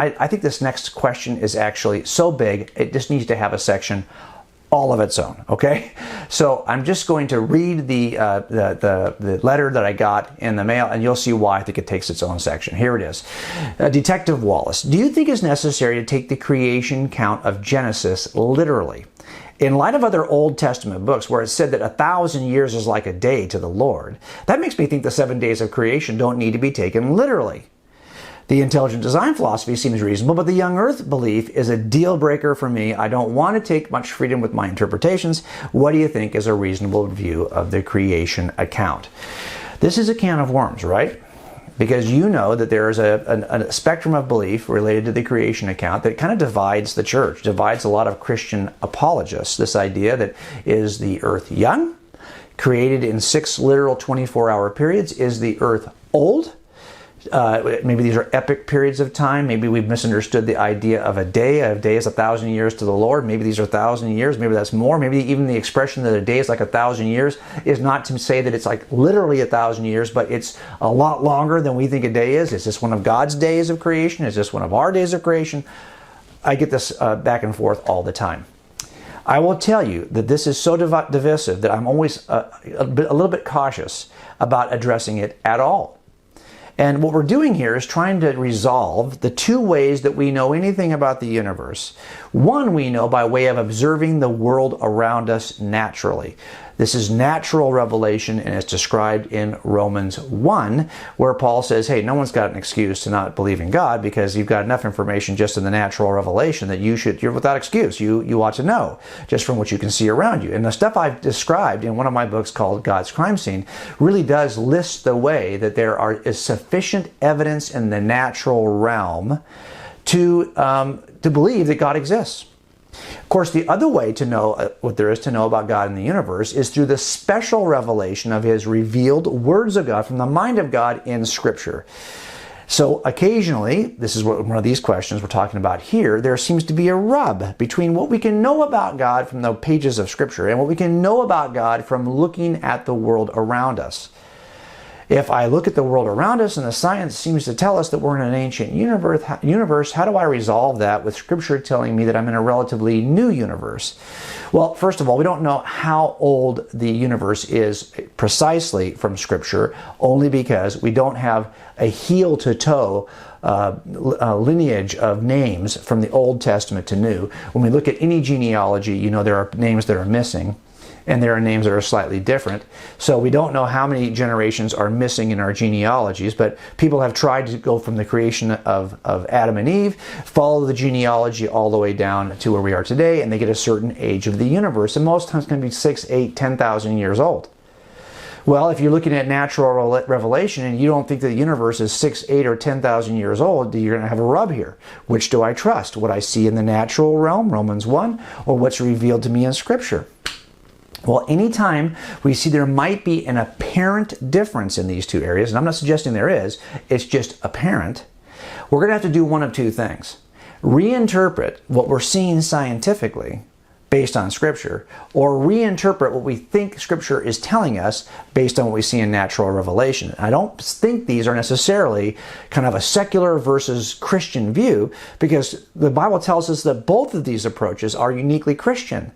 I think this next question is actually so big, it just needs to have a section all of its own, okay? So I'm just going to read the letter that I got in the mail, and you'll see why I think it takes its own section. Here it is. Detective Wallace, do you think it's necessary to take the creation count of Genesis literally? In light of other Old Testament books where it said that 1,000 years is like a day to the Lord, that makes me think the 7 days of creation don't need to be taken literally. The intelligent design philosophy seems reasonable, but the young earth belief is a deal breaker for me. I don't want to take much freedom with my interpretations. What do you think is a reasonable view of the creation account? This is a can of worms, right? Because you know that there is a spectrum of belief related to the creation account that kind of divides the church, divides a lot of Christian apologists. This idea that is the earth young, created in 6 literal 24-hour periods? Is the earth old? Maybe these are epic periods of time. Maybe we've misunderstood the idea of a day. A day is 1,000 years to the Lord. Maybe these are 1,000 years. Maybe that's more. Maybe even the expression that a day is like 1,000 years is not to say that it's like literally 1,000 years, but it's a lot longer than we think a day is. Is this one of God's days of creation? Is this one of our days of creation? I get this back and forth all the time. I will tell you that this is so divisive that I'm always a little bit cautious about addressing it at all. And what we're doing here is trying to resolve the 2 ways that we know anything about the universe. One we know by way of observing the world around us naturally. This is natural revelation, and it's described in Romans 1, where Paul says, hey, no one's got an excuse to not believe in God because you've got enough information just in the natural revelation that you're without excuse. You ought to know just from what you can see around you. And the stuff I've described in one of my books called God's Crime Scene really does list the way that there is sufficient evidence in the natural realm to believe that God exists. Of course, the other way to know what there is to know about God in the universe is through the special revelation of His revealed words of God from the mind of God in Scripture. So occasionally, this is one of these questions we're talking about here, there seems to be a rub between what we can know about God from the pages of Scripture and what we can know about God from looking at the world around us. If I look at the world around us and the science seems to tell us that we're in an ancient universe, how do I resolve that with Scripture telling me that I'm in a relatively new universe? Well, first of all, we don't know how old the universe is precisely from Scripture, only because we don't have a heel-to-toe lineage of names from the Old Testament to New. When we look at any genealogy, you know there are names that are missing. And there are names that are slightly different. So we don't know how many generations are missing in our genealogies, but people have tried to go from the creation of Adam and Eve, follow the genealogy all the way down to where we are today, and they get a certain age of the universe. And most times it's going to be 6, 8, 10,000 years old. Well, if you're looking at natural revelation and you don't think that the universe is 6, 8, or 10,000 years old, you're going to have a rub here. Which do I trust? What I see in the natural realm, Romans 1, or what's revealed to me in Scripture? Well, anytime we see there might be an apparent difference in these 2 areas, and I'm not suggesting there is, it's just apparent, we're going to have to do one of 2 things. Reinterpret what we're seeing scientifically based on Scripture, or reinterpret what we think Scripture is telling us based on what we see in natural revelation. I don't think these are necessarily kind of a secular versus Christian view, because the Bible tells us that both of these approaches are uniquely Christian.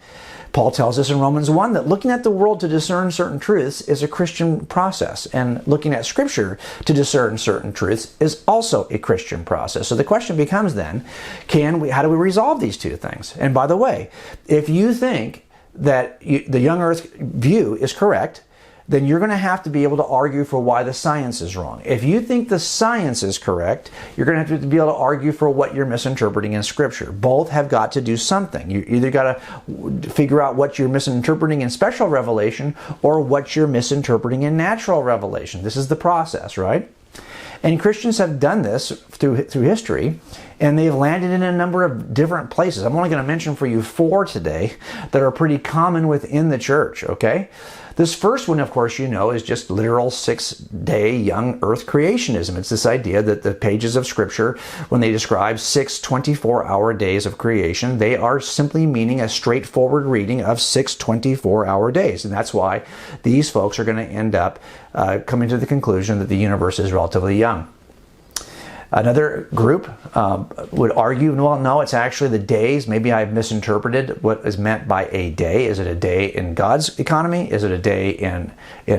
Paul tells us in Romans 1 that looking at the world to discern certain truths is a Christian process, and looking at Scripture to discern certain truths is also a Christian process. So the question becomes then, how do we resolve these 2 things? And by the way, if you think that the young earth view is correct, then you're going to have to be able to argue for why the science is wrong. If you think the science is correct, you're going to have to be able to argue for what you're misinterpreting in Scripture. Both have got to do something. You either got to figure out what you're misinterpreting in special revelation or what you're misinterpreting in natural revelation. This is the process, right? And Christians have done this through history, and they've landed in a number of different places. I'm only going to mention for you 4 today that are pretty common within the church, okay? This first one, of course, you know, is just literal 6-day young earth creationism. It's this idea that the pages of Scripture, when they describe 6 24-hour days of creation, they are simply meaning a straightforward reading of 6 24-hour days. And that's why these folks are going to end up coming to the conclusion that the universe is relatively young. Another group would argue, well, no, it's actually the days. Maybe I've misinterpreted what is meant by a day. Is it a day in God's economy? Is it a day in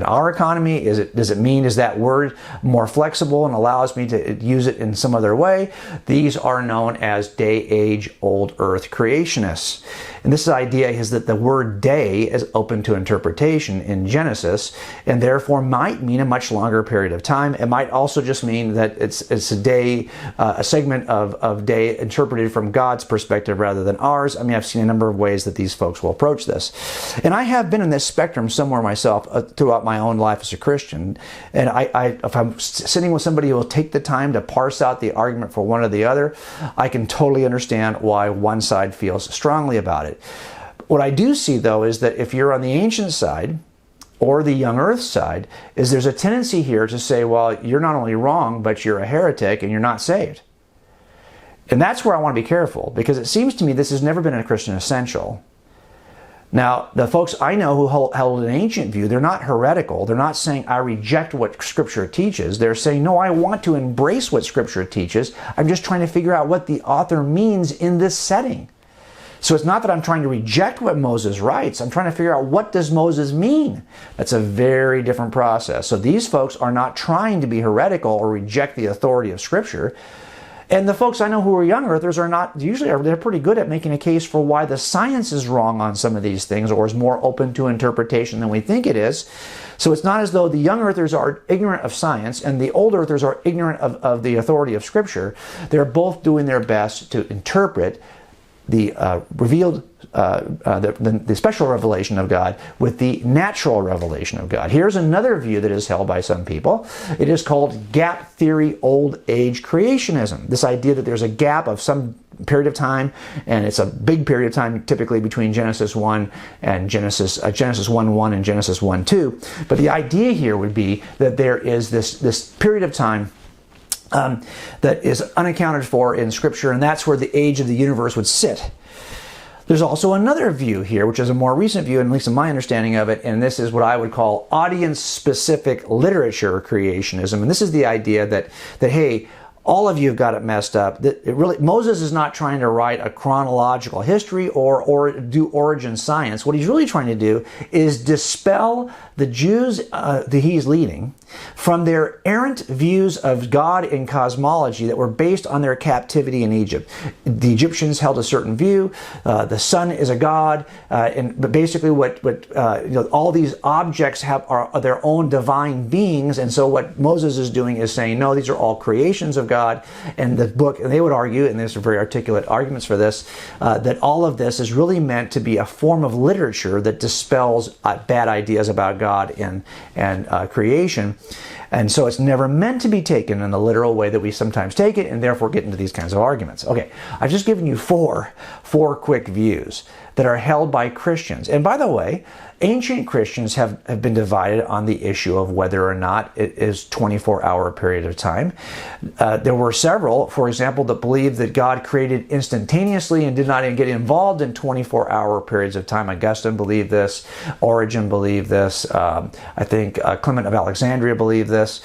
our economy? Does it mean, is that word more flexible and allows me to use it in some other way? These are known as day, age, old earth creationists. And this idea is that the word day is open to interpretation in Genesis, and therefore might mean a much longer period of time. It might also just mean that it's a day, a segment of day interpreted from God's perspective rather than ours. I mean, I've seen a number of ways that these folks will approach this. And I have been in this spectrum somewhere myself throughout my own life as a Christian. And if I'm sitting with somebody who will take the time to parse out the argument for one or the other, I can totally understand why one side feels strongly about it. What I do see, though, is that if you're on the ancient side or the young earth side, is there's a tendency here to say, well, you're not only wrong, but you're a heretic and you're not saved. And that's where I want to be careful, because it seems to me this has never been a Christian essential. Now, the folks I know who held an ancient view, they're not heretical. They're not saying, I reject what Scripture teaches. They're saying, no, I want to embrace what Scripture teaches. I'm just trying to figure out what the author means in this setting. So it's not that I'm trying to reject what Moses writes. I'm trying to figure out, what does Moses mean? That's a very different process. So these folks are not trying to be heretical or reject the authority of Scripture. And the folks I know who are young earthers are not, they're pretty good at making a case for why the science is wrong on some of these things, or is more open to interpretation than we think it is. So it's not as though the young earthers are ignorant of science and the old earthers are ignorant of the authority of Scripture. They're both doing their best to interpret the revealed, the special revelation of God with the natural revelation of God. Here's another view that is held by some people. It is called gap theory old age creationism. This idea that there's a gap of some period of time, and it's a big period of time typically between Genesis 1 and Genesis 1:1 and Genesis 1:2. But the idea here would be that there is this period of time that is unaccounted for in Scripture, and that's where the age of the universe would sit. There's also another view here, which is a more recent view, at least in my understanding of it, and this is what I would call audience-specific literature creationism. And this is the idea that hey, all of you have got it messed up. Moses is not trying to write a chronological history or do origin science. What he's really trying to do is dispel the Jews that he's leading from their errant views of God and cosmology that were based on their captivity in Egypt. The Egyptians held a certain view. The sun is a god, but basically, all these objects are their own divine beings. And so, what Moses is doing is saying, no, these are all creations of God. And the book, and they would argue, and there's very articulate arguments for this, that all of this is really meant to be a form of literature that dispels bad ideas about God and creation. And so it's never meant to be taken in the literal way that we sometimes take it, and therefore get into these kinds of arguments. Okay, I've just given you four quick views that are held by Christians. And by the way, ancient Christians have been divided on the issue of whether or not it is 24-hour period of time. There were several, for example, that believed that God created instantaneously and did not even get involved in 24-hour periods of time. Augustine believed this. Origen believed this. I think Clement of Alexandria believed this.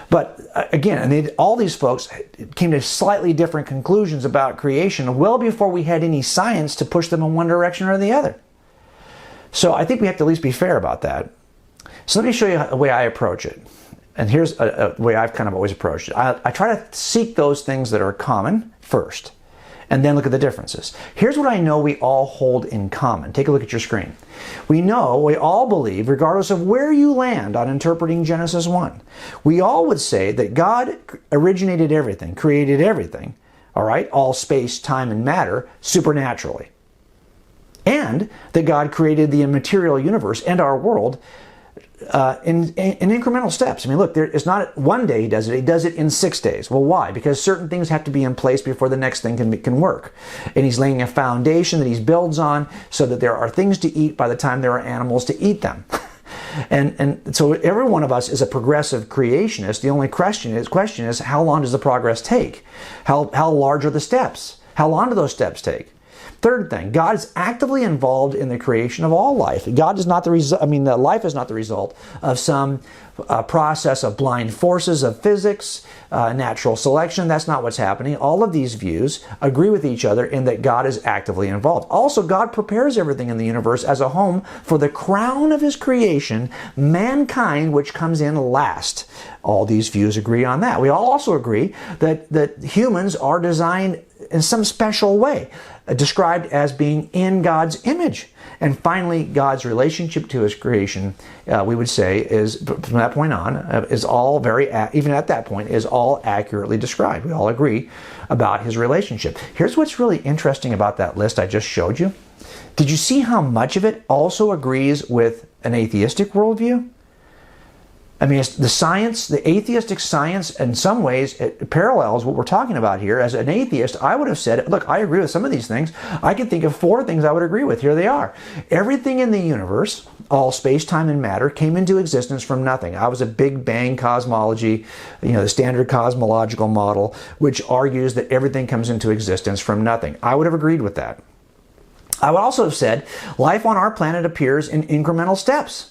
But again, all these folks came to slightly different conclusions about creation well before we had any science to push them in one direction or the other. So I think we have to at least be fair about that. So let me show you a way I approach it. And here's a way I've kind of always approached it. I try to seek those things that are common first, and then look at the differences. Here's what I know we all hold in common. Take a look at your screen. We all believe, regardless of where you land on interpreting Genesis 1, we all would say that God originated everything, created everything, all right, all space, time, and matter, supernaturally. And that God created the immaterial universe and our world in incremental steps. I mean, look, it's not one day he does it in 6 days. Well, why? Because certain things have to be in place before the next thing can work. And he's laying a foundation that he builds on so that there are things to eat by the time there are animals to eat them. And so every one of us is a progressive creationist. The only question is how long does the progress take? How large are the steps? How long do those steps take? Third thing, God is actively involved in the creation of all life. God is not the result. I mean, life is not the result of some process of blind forces of physics, natural selection. That's not what's happening. All of these views agree with each other in that God is actively involved. Also, God prepares everything in the universe as a home for the crown of his creation, mankind, which comes in last. All these views agree on that. We all also agree that humans are designed in some special way, described as being in God's image. And finally, God's relationship to his creation, we would say, is from that point on, is all even at that point, is all accurately described. We all agree about his relationship. Here's what's really interesting about that list I just showed you. Did you see how much of it also agrees with an atheistic worldview? I mean, it's the atheistic science, in some ways, it parallels what we're talking about here. As an atheist, I would have said, look, I agree with some of these things. I can think of 4 things I would agree with. Here they are. Everything in the universe, all space, time, and matter, came into existence from nothing. I was a Big Bang cosmology, the standard cosmological model, which argues that everything comes into existence from nothing. I would have agreed with that. I would also have said, life on our planet appears in incremental steps.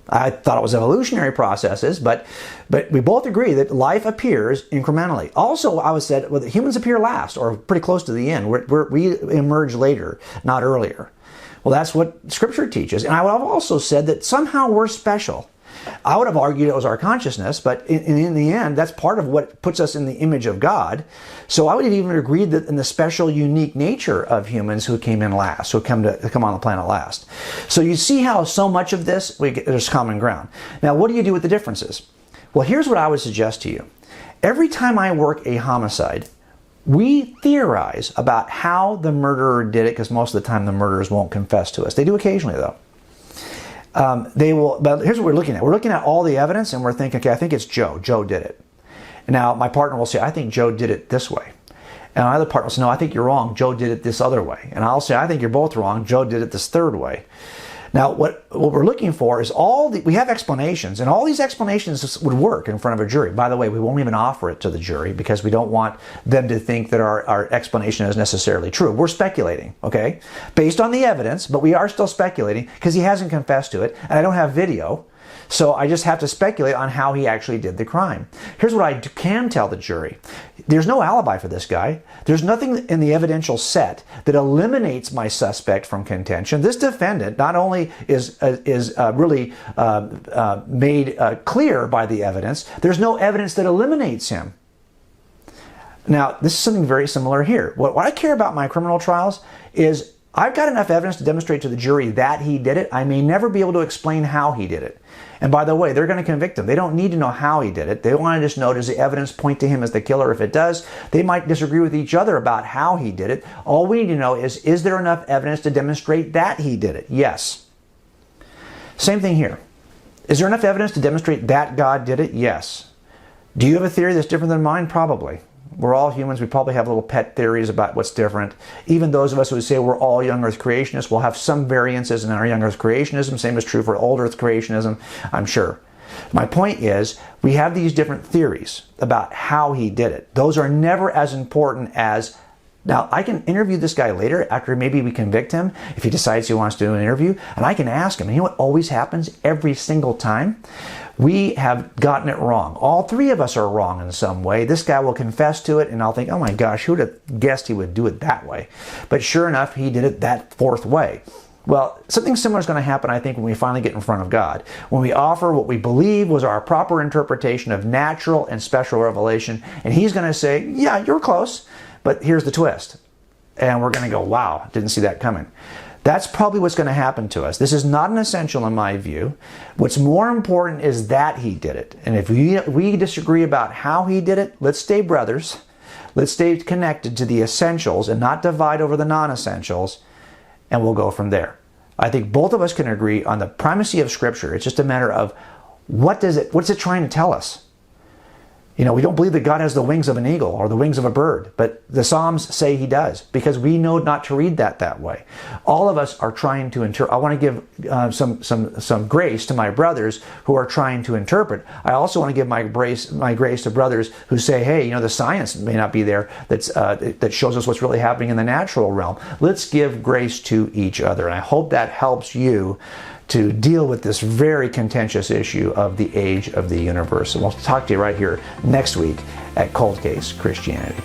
I thought it was evolutionary processes, but we both agree that life appears incrementally. Also, I would said, well, humans appear last, or pretty close to the end. We emerge later, not earlier. Well, that's what Scripture teaches. And I would have also said that somehow we're special. I would have argued it was our consciousness, but in the end, that's part of what puts us in the image of God. So I would have even agreed that in the special, unique nature of humans who came in last, who come on the planet last. So you see how so much of this, there's common ground. Now, what do you do with the differences? Well, here's what I would suggest to you. Every time I work a homicide, we theorize about how the murderer did it, because most of the time the murderers won't confess to us. They do occasionally, though. But here's what we're looking at. We're looking at all the evidence and we're thinking, okay, I think it's Joe. Joe did it. Now, my partner will say, I think Joe did it this way. And my other partner will say, no, I think you're wrong. Joe did it this other way. And I'll say, I think you're both wrong. Joe did it this third way. Now, what we're looking for is we have explanations, and all these explanations would work in front of a jury. By the way, we won't even offer it to the jury because we don't want them to think that our explanation is necessarily true. We're speculating, okay, based on the evidence, but we are still speculating because he hasn't confessed to it, and I don't have video. So I just have to speculate on how he actually did the crime. Here's what I can tell the jury. There's no alibi for this guy. There's nothing in the evidential set that eliminates my suspect from contention. This defendant not only is really made clear by the evidence, there's no evidence that eliminates him. Now, this is something very similar here. What I care about in my criminal trials is I've got enough evidence to demonstrate to the jury that he did it. I may never be able to explain how he did it. And by the way, they're going to convict him. They don't need to know how he did it. They want to just know, does the evidence point to him as the killer? If it does, they might disagree with each other about how he did it. All we need to know is there enough evidence to demonstrate that he did it? Yes. Same thing here. Is there enough evidence to demonstrate that God did it? Yes. Do you have a theory that's different than mine? Probably. We're all humans. We probably have little pet theories about what's different. Even those of us who say we're all young Earth creationists will have some variances in our young Earth creationism. Same is true for old Earth creationism, I'm sure. My point is, we have these different theories about how he did it. Those are never as important as... Now, I can interview this guy later after maybe we convict him, if he decides he wants to do an interview, and I can ask him. And you know what always happens every single time? We have gotten it wrong. All 3 of us are wrong in some way. This guy will confess to it, and I'll think, oh my gosh, who would have guessed he would do it that way? But sure enough, he did it that 4th way. Well, something similar is going to happen, I think, when we finally get in front of God. When we offer what we believe was our proper interpretation of natural and special revelation, and he's going to say, yeah, you're close, but here's the twist. And we're going to go, wow, didn't see that coming. That's probably what's going to happen to us. This is not an essential in my view. What's more important is that he did it. And if we disagree about how he did it, let's stay brothers. Let's stay connected to the essentials and not divide over the non-essentials, and we'll go from there. I think both of us can agree on the primacy of Scripture. It's just a matter of what's it trying to tell us? You know, we don't believe that God has the wings of an eagle or the wings of a bird, but the Psalms say he does, because we know not to read that way. All of us are trying to interpret. I want to give some grace to my brothers who are trying to interpret. I also want to give my grace to brothers who say, hey, you know, the science may not be there that shows us what's really happening in the natural realm. Let's give grace to each other, and I hope that helps you to deal with this very contentious issue of the age of the universe. And we'll talk to you right here next week at Cold Case Christianity.